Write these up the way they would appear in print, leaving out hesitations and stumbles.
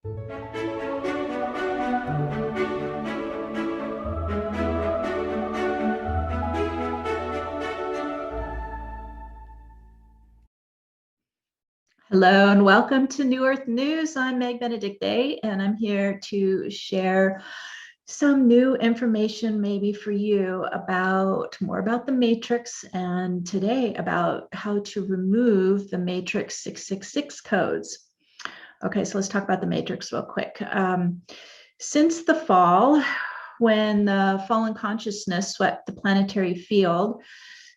Hello and welcome to New Earth News. I'm Meg Benedicte, and I'm here to share some new information maybe for you more about the matrix, and today about how to remove the matrix 666 codes. Okay, so let's talk about the matrix real quick. Since the fall, when the fallen consciousness swept the planetary field,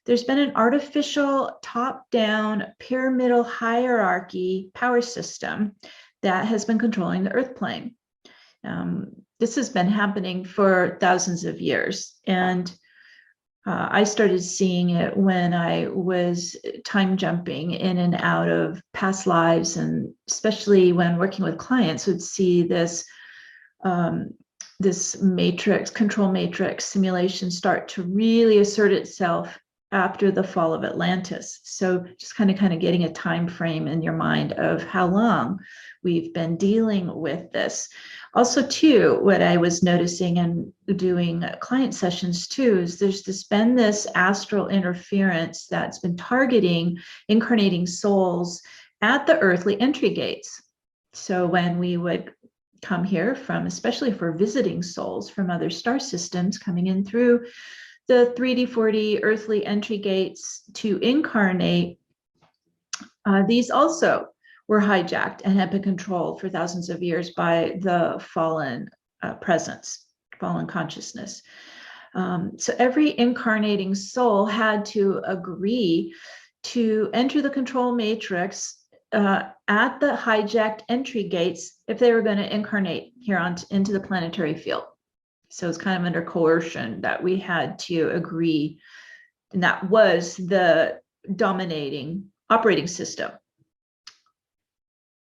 there's been an artificial top-down pyramidal hierarchy power system that has been controlling the Earth plane. This has been happening for thousands of years, and I started seeing it when I was time jumping in and out of past lives, and especially when working with clients, would see this control matrix simulation start to really assert itself after the fall of Atlantis. So just kind of getting a time frame in your mind of how long we've been dealing with this. Also, too, what I was noticing and doing client sessions too is there's been this astral interference that's been targeting incarnating souls at the earthly entry gates. So when we would come here from, especially for visiting souls from other star systems coming in through the 3D, 4D earthly entry gates to incarnate, these also were hijacked and have been controlled for thousands of years by the fallen presence, fallen consciousness. So every incarnating soul had to agree to enter the control matrix at the hijacked entry gates if they were going to incarnate here into the planetary field. So it's kind of under coercion that we had to agree, and that was the dominating operating system.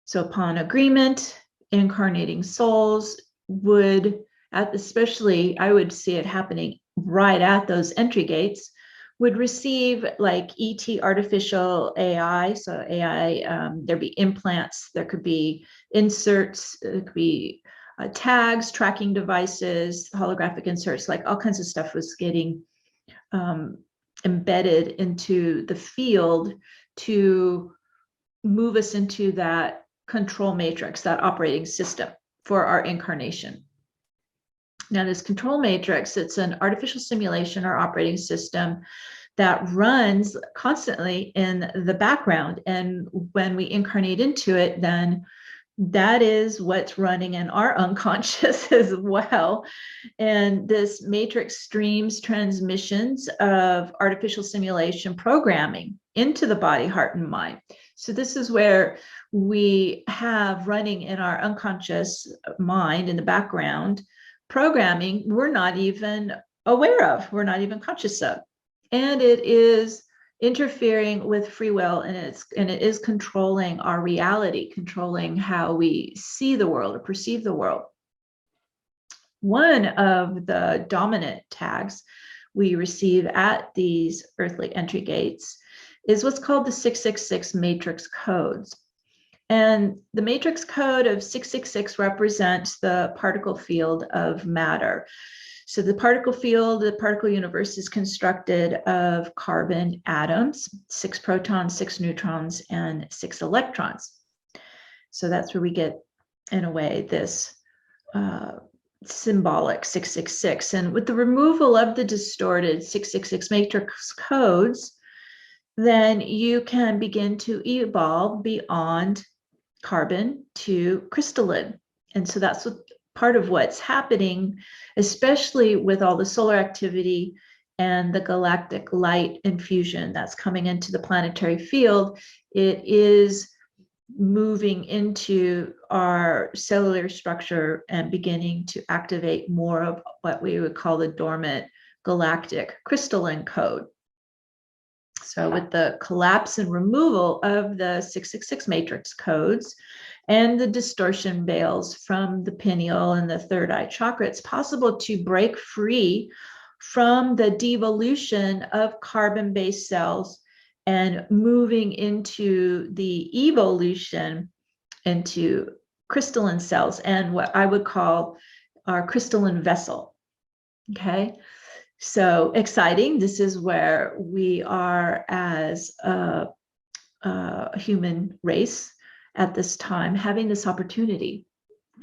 So upon agreement, incarnating souls would, especially I would see it happening right at those entry gates, would receive like ET artificial AI. So AI, there'd be implants, there could be inserts, there could be tags, tracking devices, holographic inserts, like all kinds of stuff was getting embedded into the field to move us into that control matrix, that operating system for our incarnation. Now, this control matrix, it's an artificial simulation or operating system that runs constantly in the background. And when we incarnate into it, then that is what's running in our unconscious as well. And this matrix streams transmissions of artificial simulation programming into the body, heart, and mind. So this is where we have running in our unconscious mind in the background programming we're not even aware of, we're not even conscious of. And it is interfering with free will, and it is controlling our reality, controlling how we see the world or perceive the world. One of the dominant tags we receive at these earthly entry gates is what's called the 666 matrix codes. And the matrix code of 666 represents the particle field of matter. So the particle field, the particle universe is constructed of carbon atoms, 6 protons, 6 neutrons, and 6 electrons. So that's where we get, in a way, this symbolic 666. And with the removal of the distorted 666 matrix codes, then you can begin to evolve beyond carbon to crystalline. And so that's part of what's happening, especially with all the solar activity and the galactic light infusion that's coming into the planetary field. It is moving into our cellular structure and beginning to activate more of what we would call the dormant galactic crystalline code. So with the collapse and removal of the 666 matrix codes and the distortion veils from the pineal and the third eye chakra, it's possible to break free from the devolution of carbon-based cells and moving into the evolution into crystalline cells and what I would call our crystalline vessel. Okay, so exciting. This is where we are as a human race at this time, having this opportunity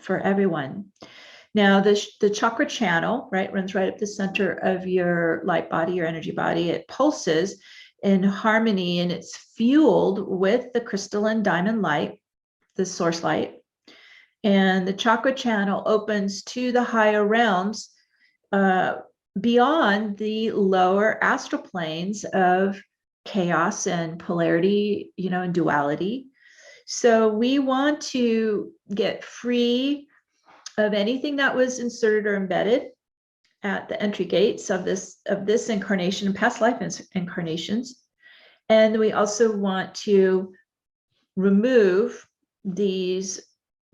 for everyone. Now, the chakra channel, right, runs right up the center of your light body, your energy body. It pulses in harmony, and it's fueled with the crystalline diamond light, the source light. And the chakra channel opens to the higher realms beyond the lower astral planes of chaos and polarity, and duality. So we want to get free of anything that was inserted or embedded at the entry gates of this incarnation and past life incarnations. And we also want to remove these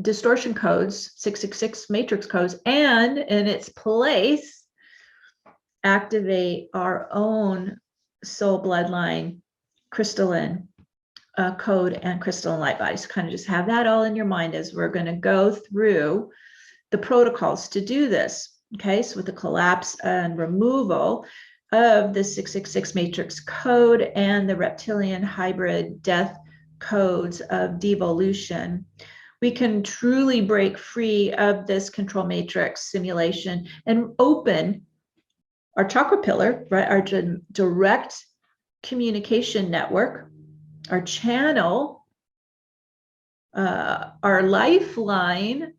distortion codes, 666 matrix codes, and in its place, activate our own soul bloodline crystalline code and crystalline light body. So kind of just have that all in your mind as we're going to go through the protocols to do this. Okay, so with the collapse and removal of the 666 matrix code and the reptilian hybrid death codes of devolution, we can truly break free of this control matrix simulation and open our chakra pillar, right, our direct communication network, our channel, our lifeline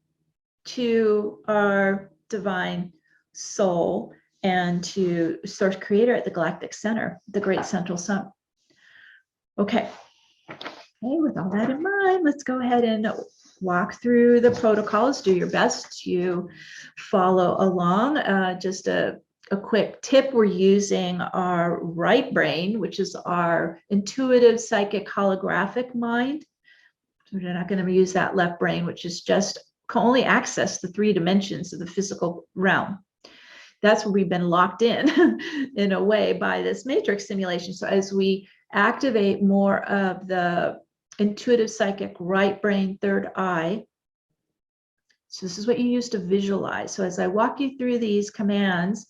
to our divine soul and to source creator at the galactic center, the great central sun. Okay, with all that in mind, let's go ahead and walk through the protocols. Do your best to follow along. Just a quick tip, we're using our right brain, which is our intuitive psychic holographic mind. We're not going to use that left brain, which is just can only access the 3 dimensions of the physical realm. That's where we've been locked in a way by this matrix simulation. So as we activate more of the intuitive psychic right brain third eye, so this is what you use to visualize. So as I walk you through these commands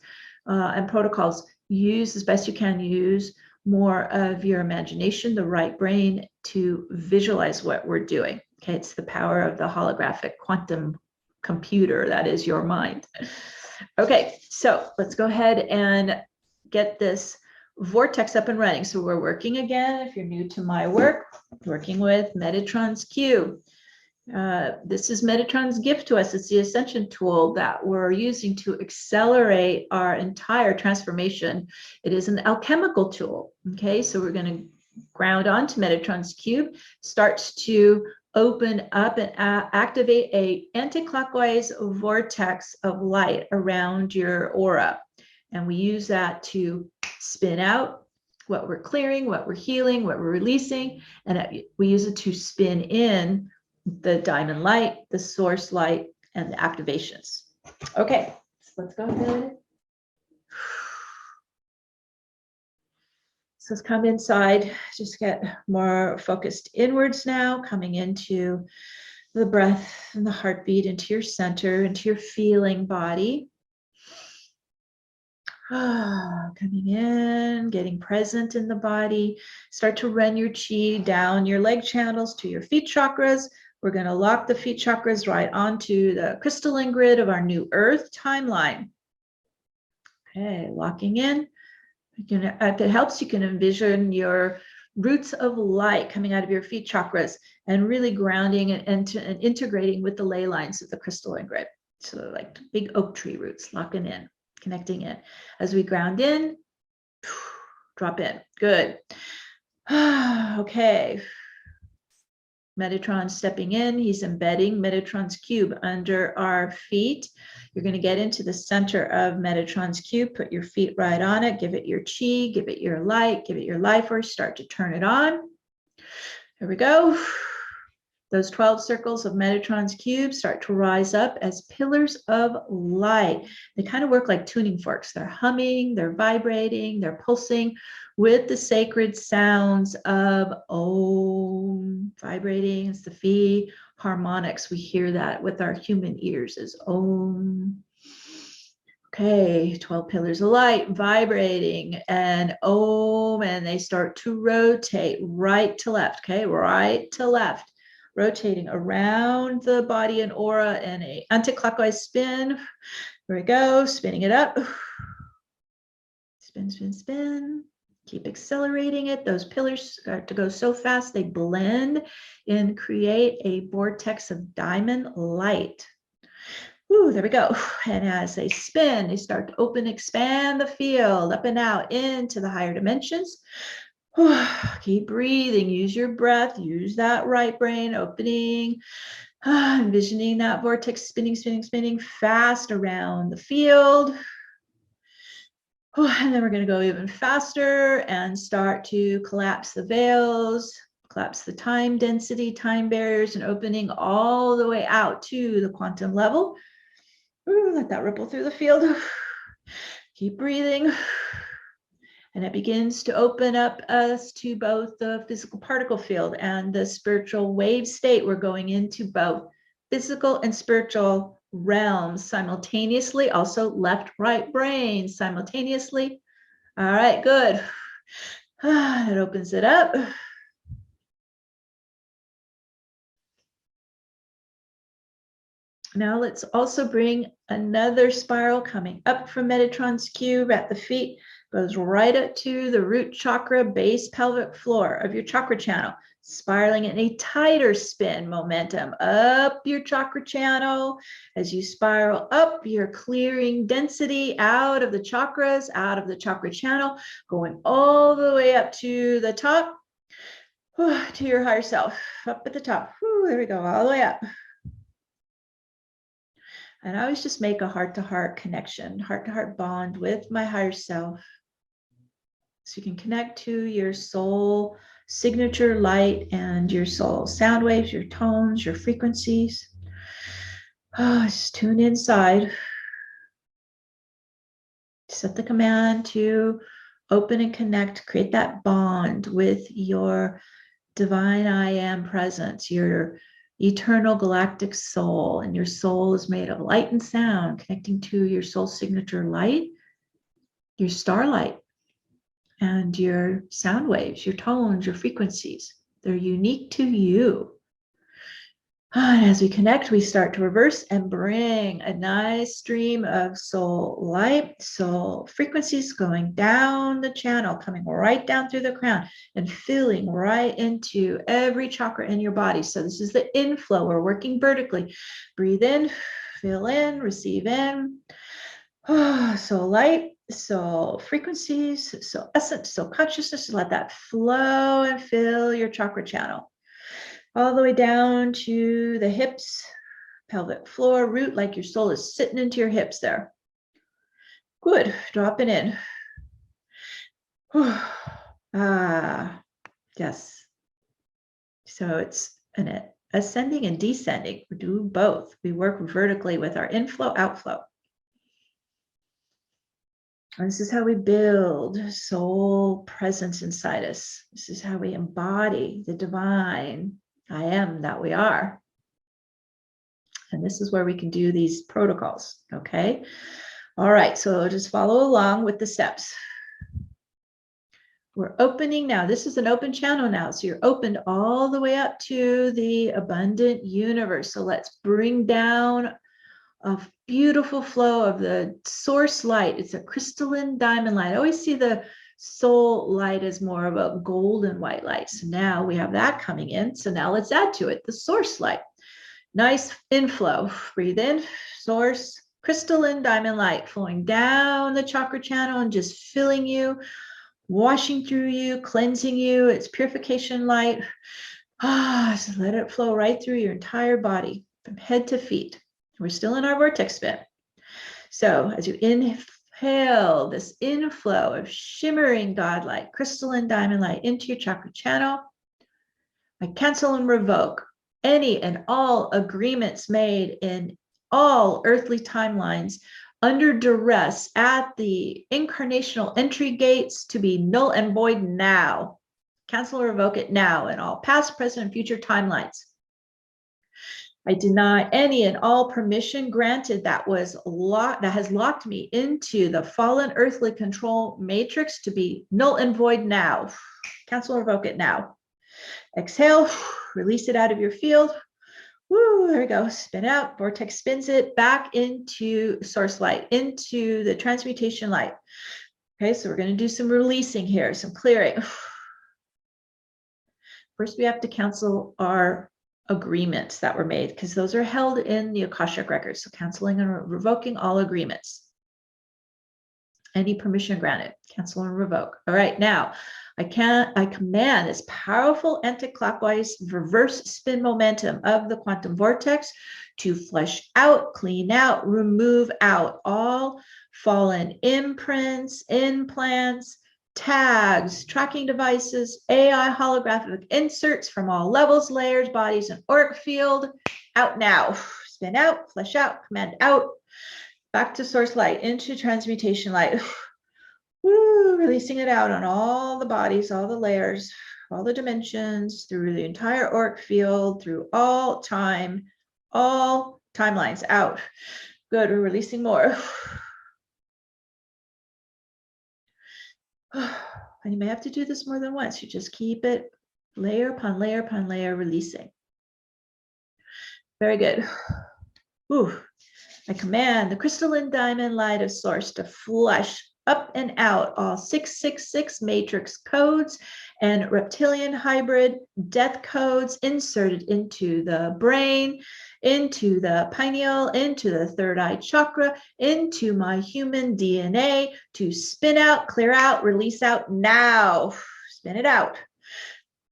and protocols, use as best you can, use more of your imagination, the right brain, to visualize what we're doing. Okay, it's the power of the holographic quantum computer that is your mind. Okay, so let's go ahead and get this vortex up and running. So we're working again, if you're new to my work, working with Metatron's Cube. This is Metatron's gift to us. It's the ascension tool that we're using to accelerate our entire transformation. It is an alchemical tool. Okay, so we're going to ground onto Metatron's Cube, starts to open up and activate a anti-clockwise vortex of light around your aura. And we use that to spin out what we're clearing, what we're healing, what we're releasing. And we use it to spin in the diamond light, the source light, and the activations. Okay, so let's go ahead. So let's come inside, just get more focused inwards now, coming into the breath and the heartbeat, into your center, into your feeling body. Coming in, getting present in the body. Start to run your chi down your leg channels to your feet chakras. We're going to lock the feet chakras right onto the crystalline grid of our new earth timeline. Okay, locking in. If it helps, you can envision your roots of light coming out of your feet chakras and really grounding and integrating with the ley lines of the crystalline grid. So like big oak tree roots, locking in, connecting in. As we ground in, drop in. Good. Okay. Metatron stepping in, he's embedding Metatron's cube under our feet. You're going to get into the center of Metatron's cube, put your feet right on it, give it your chi, give it your light, give it your life force, start to turn it on. Here we go. Those 12 circles of Metatron's cube start to rise up as pillars of light. They kind of work like tuning forks. They're humming, they're vibrating, they're pulsing with the sacred sounds of Om, vibrating. It's the Phi harmonics. We hear that with our human ears as Om. Okay, 12 pillars of light vibrating and Om, and they start to rotate right to left. Okay, right to left, rotating around the body and aura in a anti-clockwise spin. Here we go, spinning it up. Spin, spin, spin. Keep accelerating it. Those pillars start to go so fast, they blend and create a vortex of diamond light. Ooh, there we go. And as they spin, they start to open, expand the field up and out into the higher dimensions. Keep breathing. Use your breath. Use that right brain opening. Envisioning that vortex spinning, spinning, spinning fast around the field. And then we're going to go even faster and start to collapse the veils, collapse the time density, time barriers, and opening all the way out to the quantum level. Ooh, let that ripple through the field. Keep breathing. And it begins to open up us to both the physical particle field and the spiritual wave state. We're going into both physical and spiritual realms simultaneously, also left, right brain simultaneously. All right, good. That opens it up. Now let's also bring another spiral coming up from Metatron's cube at the feet, goes right up to the root chakra, base pelvic floor of your chakra channel, spiraling in a tighter spin momentum up your chakra channel. As you spiral up, you're clearing density out of the chakras, out of the chakra channel, going all the way up to the top, to your higher self, up at the top. There we go, all the way up. And I always just make a heart-to-heart connection, heart-to-heart bond with my higher self. So you can connect to your soul signature light and your soul sound waves, your tones, your frequencies. Just tune inside. Set the command to open and connect, create that bond with your divine I am presence, your eternal galactic soul. And your soul is made of light and sound, connecting to your soul signature light, your starlight, and your sound waves, your tones, your frequencies. They're unique to you. And as we connect, we start to reverse and bring a nice stream of soul light, soul frequencies going down the channel, coming right down through the crown and filling right into every chakra in your body. So this is the inflow. We're working vertically. Breathe in, fill in, receive in. Soul light, soul frequencies, soul essence, soul consciousness. Let that flow and fill your chakra channel. All the way down to the hips, pelvic floor, root, like your soul is sitting into your hips there. Good, dropping in. Yes. So it's an ascending and descending. We do both. We work vertically with our inflow, outflow. And this is how we build soul presence inside us. This is how we embody the divine I am that we are. And this is where we can do these protocols, okay? All right, so just follow along with the steps. We're opening now. This is an open channel now. So you're opened all the way up to the abundant universe. So let's bring down a beautiful flow of the source light. It's a crystalline diamond light. I always see the soul light as more of a golden white light. So now we have that coming in. So now let's add to it the source light. Nice inflow. Breathe in, source, crystalline diamond light flowing down the chakra channel and just filling you, washing through you, cleansing you. It's purification light. So let it flow right through your entire body from head to feet. We're still in our vortex spin. So as you inhale this inflow of shimmering God light, crystalline diamond light into your chakra channel, I cancel and revoke any and all agreements made in all earthly timelines under duress at the incarnational entry gates to be null and void now. Cancel or revoke it now in all past, present, and future timelines. I deny any and all permission granted that has locked me into the fallen earthly control matrix to be null and void now. Cancel or revoke it now. Exhale, release it out of your field. Woo, there we go. Spin out. Vortex spins it back into source light, into the transmutation light. Okay, so we're going to do some releasing here, some clearing. First, we have to cancel our agreements that were made because those are held in the Akashic records. So canceling and revoking all agreements. Any permission granted, cancel and revoke. All right, now I command this powerful anticlockwise reverse spin momentum of the quantum vortex to flush out, clean out, remove out all fallen imprints, implants, tags, tracking devices, AI holographic inserts from all levels, layers, bodies, and auric field. Out now. Spin out, flush out, command out. Back to source light, into transmutation light. Woo, releasing it out on all the bodies, all the layers, all the dimensions, through the entire auric field, through all time, all timelines out. Good, we're releasing more. And you may have to do this more than once. You just keep it layer upon layer upon layer, releasing. Very good. Ooh. I command the crystalline diamond light of source to flush up and out all 666 matrix codes and reptilian hybrid death codes inserted into the brain, into the pineal, into the third eye chakra, into my human DNA to spin out, clear out, release out now. Spin it out.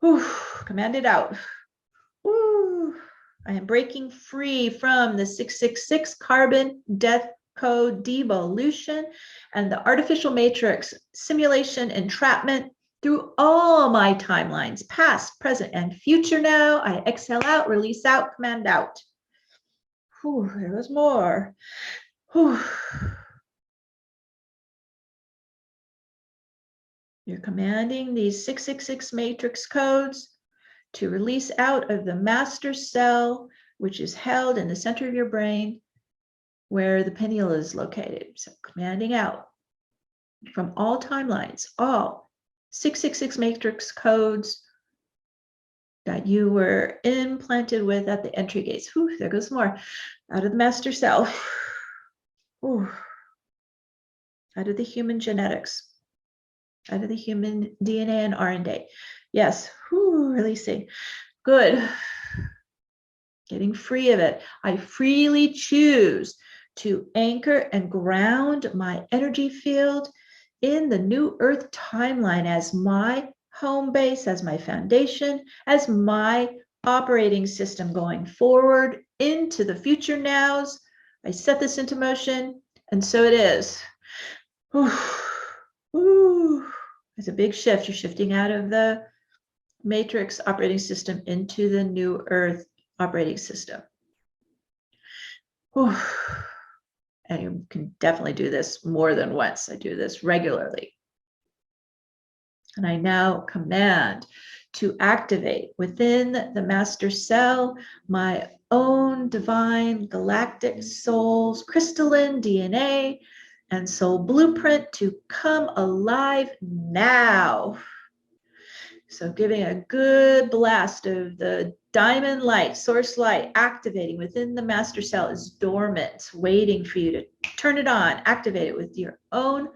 Whew. Command it out. Woo. I am breaking free from the 666 carbon death code devolution and the artificial matrix simulation entrapment through all my timelines, past, present, and future now. I exhale out, release out, command out. Whew, there was more. Whew. You're commanding these 666 matrix codes to release out of the master cell, which is held in the center of your brain where the pineal is located. So commanding out from all timelines, all 666 matrix codes that you were implanted with at the entry gates. Whew, there goes more. Out of the master cell. Whew. Out of the human genetics. Out of the human DNA and RNA. Yes, whew, releasing. Good. Getting free of it. I freely choose to anchor and ground my energy field in the new earth timeline as my home base, as my foundation, as my operating system going forward into the future nows. I set this into motion, and so it is. Whew. Whew. It's a big shift. You're shifting out of the matrix operating system into the new earth operating system. Whew. And you can definitely do this more than once. I do this regularly. And I now command to activate within the master cell my own divine galactic soul's crystalline DNA and soul blueprint to come alive now. So giving a good blast of the diamond light, source light, activating within the master cell is dormant, waiting for you to turn it on, activate it with your own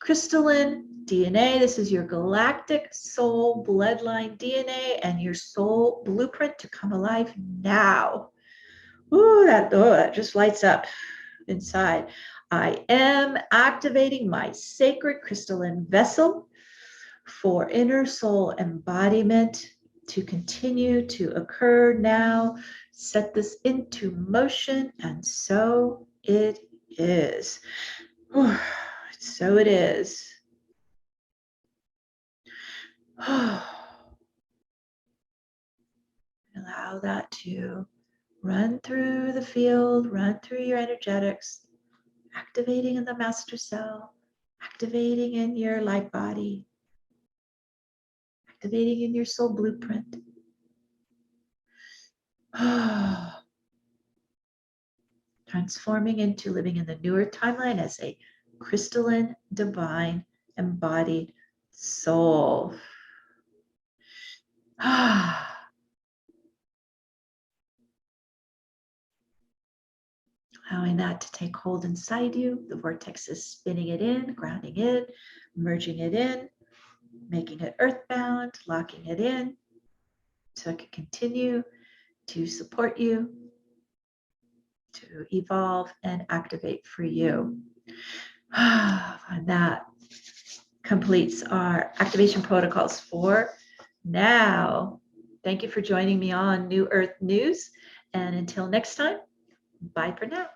crystalline DNA. This is your galactic soul bloodline DNA and your soul blueprint to come alive now. Ooh, that just lights up inside. I am activating my sacred crystalline vessel for inner soul embodiment to continue to occur now. Set this into motion, and so it is. So it is. Allow that to run through the field, run through your energetics, activating in the master cell, activating in your light body, activating in your soul blueprint. transforming into living in the newer timeline as a crystalline, divine, embodied soul. Allowing that to take hold inside you. The vortex is spinning it in, grounding it, merging it in, making it earthbound, locking it in so it can continue to support you, to evolve and activate for you. And that completes our activation protocols for now. Thank you for joining me on New Earth News. And until next time, bye for now.